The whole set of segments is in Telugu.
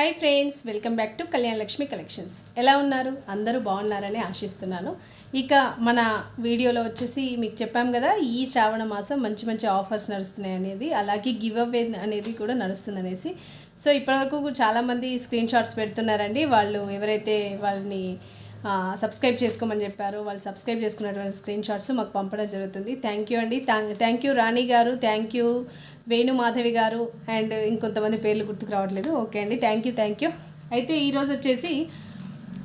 Hi friends, welcome back to Kalyana Lakshmi collections. ఎలా ఉన్నారు? అందరూ బాగున్నారని ఆశిస్తున్నాను. ఇక మన వీడియోలో వచ్చేసి మీకు చెప్పాం కదా, ఈ శ్రావణ మాసం మంచి మంచి ఆఫర్స్ నడుస్తున్నాయి అనేది, అలాగే గివ్ అవే అనేది కూడా నడుస్తుంది అనేసి. సో ఇప్పటివరకు చాలామంది స్క్రీన్ షాట్స్ పెడుతున్నారండి. వాళ్ళు ఎవరైతే వాళ్ళని సబ్స్క్రైబ్ చేసుకోమని చెప్పారు, వాళ్ళు సబ్స్క్రైబ్ చేసుకున్నటువంటి స్క్రీన్ షాట్స్ మాకు పంపడం జరుగుతుంది. థ్యాంక్ యూ అండి. థ్యాంక్ యూ రాణి గారు, థ్యాంక్ యూ వేణు మాధవి గారు, అండ్ ఇంకొంతమంది పేర్లు గుర్తుకు రావట్లేదు. ఓకే అండి, థ్యాంక్ యూ. అయితే ఈరోజు వచ్చేసి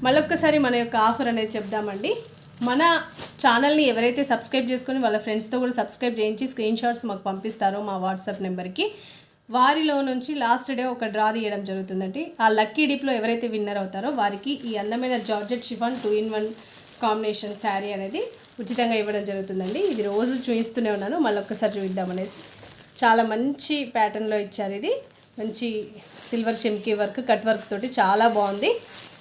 మళ్ళొక్కసారి మన యొక్క ఆఫర్ అనేది చెప్దామండి. మన ఛానల్ని ఎవరైతే సబ్స్క్రైబ్ చేసుకొని వాళ్ళ ఫ్రెండ్స్తో కూడా సబ్స్క్రైబ్ చేయించి స్క్రీన్ షాట్స్ మాకు పంపిస్తారో మా వాట్సాప్ నెంబర్కి, వారిలో నుంచి లాస్ట్ డే ఒక డ్రా తీయడం జరుగుతుందండి. ఆ లక్కీ డిప్లో ఎవరైతే విన్నర్ అవుతారో వారికి ఈ అందమైన georgette chiffon 2-in-1 combination sari అనేది ఉచితంగా ఇవ్వడం జరుగుతుందండి. ఇది రోజు చూపిస్తూనే ఉన్నాను, మళ్ళొక్కసారి చూపిద్దామనేసి. చాలా మంచి ప్యాటర్న్లో ఇచ్చారు. ఇది మంచి సిల్వర్ చెమ్కీ వర్క్, కట్ వర్క్ తోటి చాలా బాగుంది.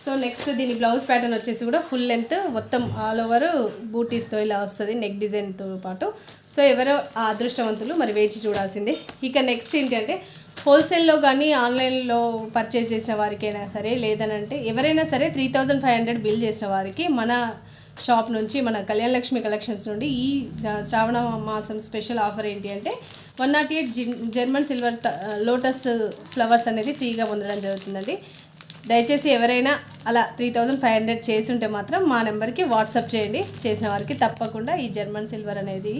సో నెక్స్ట్ దీని బ్లౌజ్ ప్యాటర్న్ వచ్చేసి కూడా ఫుల్ లెంత్ మొత్తం ఆల్ ఓవర్ బూటీస్తో ఇలా వస్తుంది, నెక్ డిజైన్తో పాటు. సో ఎవరో ఆ అదృష్టవంతులు మరి వేచి చూడాల్సిందే. ఇక నెక్స్ట్ ఏంటంటే, హోల్సేల్లో కానీ ఆన్లైన్లో పర్చేస్ చేసిన వారికైనా సరే, లేదనంటే ఎవరైనా సరే 3500 బిల్ చేసిన వారికి మన షాప్ నుంచి, మన కళ్యాణ లక్ష్మి కలెక్షన్స్ నుండి ఈ శ్రావణ మాసం స్పెషల్ ఆఫర్ ఏంటి అంటే 108 జర్మన్ సిల్వర్ లోటస్ ఫ్లవర్స్ అనేది ఫ్రీగా పొందడం జరుగుతుందండి. దయచేసి ఎవరైనా అలా 3500 చేసి ఉంటే మాత్రం మా నెంబర్కి వాట్సాప్ చేయండి. చేసిన వారికి తప్పకుండా ఈ జర్మన్ సిల్వర్ అనేది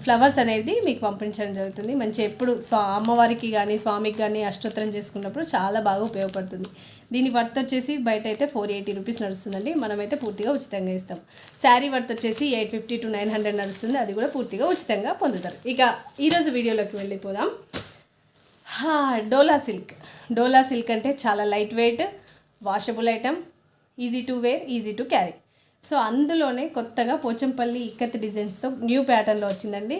ఫ్లవర్స్ అనేది మీకు పంపించడం జరుగుతుంది. మంచి ఎప్పుడు అమ్మవారికి కానీ స్వామికి కానీ అష్టోత్తరం చేసుకున్నప్పుడు చాలా బాగా ఉపయోగపడుతుంది. దీని వర్త్ వచ్చేసి బయట అయితే 480 రూపీస్ నడుస్తుందండి. మనమైతే పూర్తిగా ఉచితంగా ఇస్తాం. శారీ వర్త్ వచ్చేసి 850 to 900 నడుస్తుంది, అది కూడా పూర్తిగా ఉచితంగా పొందుతారు. ఇక ఈరోజు వీడియోలోకి వెళ్ళిపోదాం. డోలా సిల్క్ అంటే చాలా light weight, washable item, easy to wear, easy to carry. So అందులోనే కొత్తగా పోచంపల్లి ఇక్కత్ డిజైన్స్తో న్యూ ప్యాటర్న్లో వచ్చిందండి.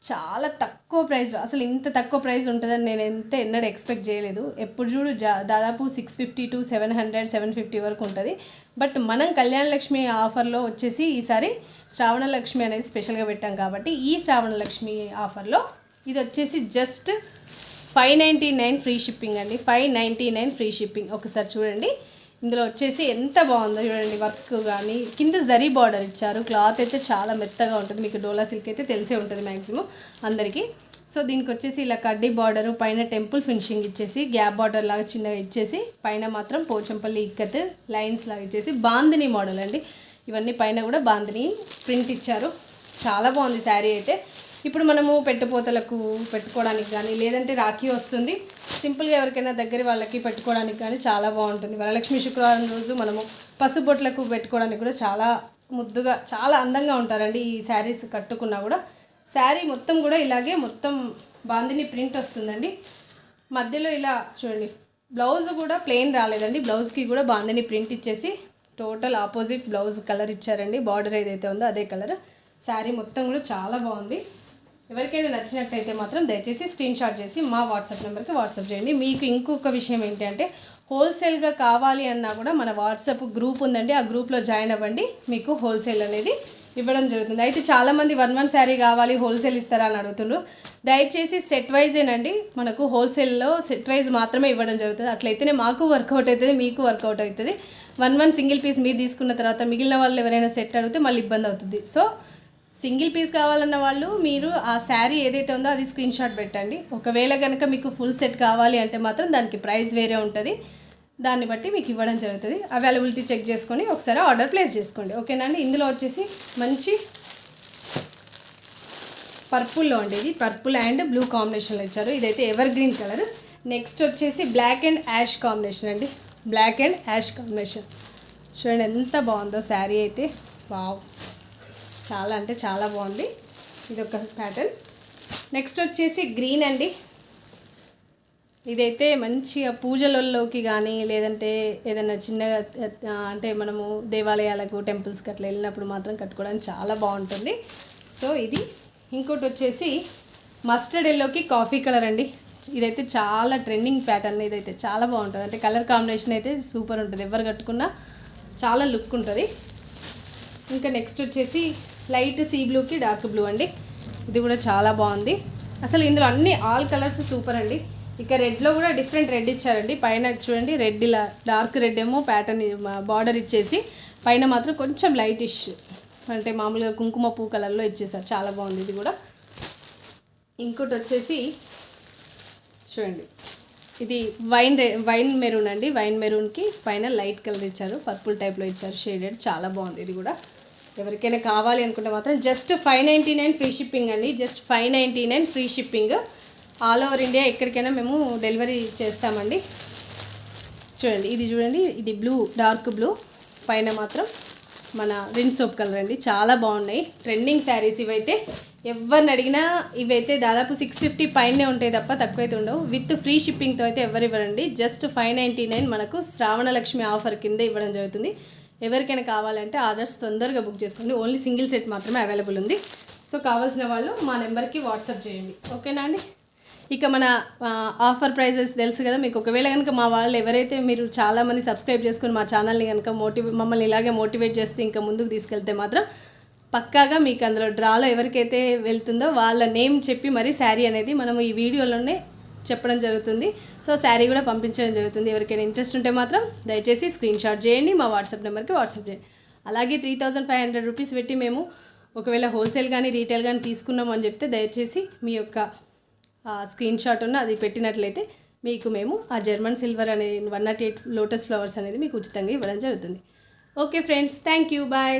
చాలా తక్కువ ప్రైస్, అసలు ఇంత తక్కువ ప్రైస్ ఉంటుందని నేను ఎన్నడూ ఎక్స్పెక్ట్ చేయలేదు. ఎప్పుడు చూడు దాదాపు 650 to 700, 750 వరకు ఉంటుంది. బట్ మనం కళ్యాణ లక్ష్మి ఆఫర్లో వచ్చేసి ఈసారి శ్రావణ లక్ష్మి అనేది స్పెషల్గా పెట్టాం కాబట్టి, ఈ శ్రావణ లక్ష్మి ఆఫర్లో ఇది వచ్చేసి జస్ట్ 599 ఫ్రీ షిప్పింగ్ అండి. 599 ఫ్రీ షిప్పింగ్. ఒకసారి చూడండి, ఇందులో వచ్చేసి ఎంత బాగుందో చూడండి. వర్క్ కానీ కింద జరీ బార్డర్ ఇచ్చారు. క్లాత్ అయితే చాలా మెత్తగా ఉంటుంది. మీకు డోలా సిల్క్ అయితే తెలిసే ఉంటుంది మ్యాక్సిమం అందరికీ. సో దీనికి వచ్చేసి ఇలా కడ్డీ బార్డరు, పైన టెంపుల్ ఫినిషింగ్ ఇచ్చేసి, గ్యాప్ బార్డర్ లాగా చిన్నగా ఇచ్చేసి, పైన మాత్రం పోచంపల్లి ఇక్కత్ లైన్స్ లాగా ఇచ్చేసి, బాందిని మోడల్ అండి. ఇవన్నీ పైన కూడా బాందిని ప్రింట్ ఇచ్చారు. చాలా బాగుంది శారీ అయితే. ఇప్పుడు మనము పెట్టుపోతలకు పెట్టుకోవడానికి కానీ, లేదంటే రాఖీ వస్తుంది, సింపుల్గా ఎవరికైనా దగ్గర వాళ్ళకి పెట్టుకోవడానికి కానీ చాలా బాగుంటుంది. వరలక్ష్మి శుక్రవారం రోజు మనము పసుబొట్లకు పెట్టుకోవడానికి కూడా చాలా ముద్దుగా, చాలా అందంగా ఉంటారండి ఈ శారీస్ కట్టుకున్నా కూడా. శారీ మొత్తం కూడా ఇలాగే మొత్తం బాందిని ప్రింట్ వస్తుందండి. మధ్యలో ఇలా చూడండి, బ్లౌజ్ కూడా ప్లెయిన్ రాలేదండి. బ్లౌజ్కి కూడా బాందిని ప్రింట్ ఇచ్చేసి టోటల్ ఆపోజిట్ బ్లౌజ్ కలర్ ఇచ్చారండి. బార్డర్ ఏదైతే ఉందో అదే కలర్. శారీ మొత్తం కూడా చాలా బాగుంది. ఎవరికైనా నచ్చినట్టయితే మాత్రం దయచేసి స్క్రీన్ షాట్ చేసి మా వాట్సాప్ నెంబర్కి వాట్సాప్ చేయండి. మీకు ఇంకొక విషయం ఏంటి అంటే, హోల్సేల్గా కావాలి అన్నా కూడా మన వాట్సాప్ గ్రూప్ ఉందండి. ఆ గ్రూప్లో జాయిన్ అవ్వండి, మీకు హోల్సేల్ అనేది ఇవ్వడం జరుగుతుంది. అయితే చాలామంది 1 శారీ కావాలి, హోల్సేల్ ఇస్తారా అని అడుగుతుండ్రు. దయచేసి సెట్ వైజేనండి, మనకు హోల్సేల్లో సెట్ వైజ్ మాత్రమే ఇవ్వడం జరుగుతుంది. అట్లయితేనే మాకు వర్కౌట్ అవుతుంది, మీకు వర్కౌట్ అవుతుంది. 1 సింగిల్ పీస్ మీరు తీసుకున్న తర్వాత మిగిలిన వాళ్ళు ఎవరైనా సెట్ అడిగితే మళ్ళీ ఇబ్బంది అవుతుంది. సో సింగిల్ పీస్ కావాలన్న వాళ్ళు మీరు ఆ శారీ ఏదైతే ఉందో అది స్క్రీన్ షాట్ పెట్టండి. ఒకవేళ కనుక మీకు ఫుల్ సెట్ కావాలి అంటే మాత్రం దానికి ప్రైస్ వేరే ఉంటుంది. దాన్ని బట్టి మీకు ఇవ్వడం జరుగుతుంది. అవైలబిలిటీ చెక్ చేసుకొని ఒకసారి ఆర్డర్ ప్లేస్ చేసుకోండి. ఓకేనా అండి. ఇందులో వచ్చేసి మంచి పర్పుల్లో అండి, ఇది పర్పుల్ అండ్ బ్లూ కాంబినేషన్లో ఇచ్చారు. ఇదైతే ఎవర్ గ్రీన్ కలర్. నెక్స్ట్ వచ్చేసి బ్లాక్ అండ్ యాష్ కాంబినేషన్ అండి. బ్లాక్ అండ్ యాష్ కాంబినేషన్ చూడండి ఎంత బాగుందో శారీ అయితే. వావ్, చాలా అంటే చాలా బాగుంది. ఇది ఒక ప్యాటర్న్. నెక్స్ట్ వచ్చేసి గ్రీన్ అండి. ఇదైతే మంచిగా పూజలలోకి కానీ, లేదంటే ఏదైనా చిన్నగా అంటే మనము దేవాలయాలకు, టెంపుల్స్కి అట్లా వెళ్ళినప్పుడు మాత్రం కట్టుకోవడానికి చాలా బాగుంటుంది. సో ఇది. ఇంకోటి వచ్చేసి మస్టర్డ్ ఎల్లోకి కాఫీ కలర్ అండి. ఇదైతే చాలా ట్రెండింగ్ ప్యాటర్న్. ఇదైతే చాలా బాగుంటుంది. అంటే కలర్ కాంబినేషన్ అయితే సూపర్ ఉంటుంది. ఎవరు కట్టుకున్నా చాలా లుక్ ఉంటుంది. ఇంకా నెక్స్ట్ వచ్చేసి లైట్ సీ బ్లూకి డార్క్ బ్లూ అండి. ఇది కూడా చాలా బాగుంది. అసలు ఇందులో అన్ని ఆల్ కలర్స్ సూపర్ అండి. ఇక రెడ్లో కూడా డిఫరెంట్ రెడ్ ఇచ్చారండి. పైన చూడండి రెడ్ ఇలా డార్క్ రెడ్ ఏమో ప్యాటర్న్ బార్డర్ ఇచ్చేసి పైన మాత్రం కొంచెం లైటిష్ అంటే మామూలుగా కుంకుమ పువ్వు కలర్లో ఇచ్చేసారు. చాలా బాగుంది ఇది కూడా. ఇంకోటి వచ్చేసి చూడండి, ఇది వైన్ మెరూన్ అండి. వైన్ మెరూన్కి పైన లైట్ కలర్ ఇచ్చారు, పర్పుల్ టైప్లో ఇచ్చారు షేడెడ్. చాలా బాగుంది ఇది కూడా. ఎవరికైనా కావాలి అనుకుంటే మాత్రం జస్ట్ 599 ఫ్రీ షిప్పింగ్ అండి. Just 599 free shipping. All over India ఎక్కడికైనా మేము డెలివరీ చేస్తామండి. చూడండి ఇది చూడండి, ఇది బ్లూ, డార్క్ బ్లూ, పైన మాత్రం మన రిన్ సోప్ కలర్ అండి. చాలా బాగున్నాయి ట్రెండింగ్ శారీస్ ఇవైతే. ఎవరిని అడిగినా ఇవైతే దాదాపు 650 పైనే ఉంటాయి తప్ప తక్కువైతే ఉండవు. విత్ ఫ్రీ షిప్పింగ్తో అయితే ఎవరు ఇవ్వరండి. జస్ట్ 599 మనకు శ్రావణలక్ష్మి ఆఫర్ కింద ఇవ్వడం జరుగుతుంది. ఎవరికైనా కావాలంటే ఆర్డర్స్ తొందరగా బుక్ చేసుకోండి. ఓన్లీ సింగిల్ సెట్ మాత్రమే అవైలబుల్ ఉంది. సో కావాల్సిన వాళ్ళు మా నెంబర్కి వాట్సాప్ చేయండి, ఓకేనా అండి. ఇక మన ఆఫర్ ప్రైజెస్ తెలుసు కదా మీకు. ఒకవేళ కనుక మా వాళ్ళు ఎవరైతే మీరు చాలామంది సబ్స్క్రైబ్ చేసుకుని మా ఛానల్ని కనుక మమ్మల్ని ఇలాగే మోటివేట్ చేస్తూ ఇంకా ముందుకు తీసుకెళ్తే మాత్రం పక్కాగా మీకు అందులో డ్రాలో ఎవరికైతే వెళ్తుందో వాళ్ళ నేమ్ చెప్పి మరి శారీ అనేది మనం ఈ వీడియోలోనే చెప్పడం జరుగుతుంది. సో శారీ కూడా పంపించడం జరుగుతుంది. ఎవరికైనా ఇంట్రెస్ట్ ఉంటే మాత్రం దయచేసి స్క్రీన్ షాట్ చేయండి, మా వాట్సాప్ నెంబర్కి వాట్సాప్ చేయండి. అలాగే 3500 రూపీస్ పెట్టి మేము ఒకవేళ హోల్సేల్ కానీ రీటైల్ కానీ తీసుకున్నాం అని చెప్తే దయచేసి మీ యొక్క స్క్రీన్ షాట్ ఉన్న అది పెట్టినట్లయితే మీకు మేము ఆ జర్మన్ సిల్వర్ అనే 108 లోటస్ ఫ్లవర్స్ అనేది మీకు ఉచితంగా ఇవ్వడం జరుగుతుంది. Okay friends, thank you, bye.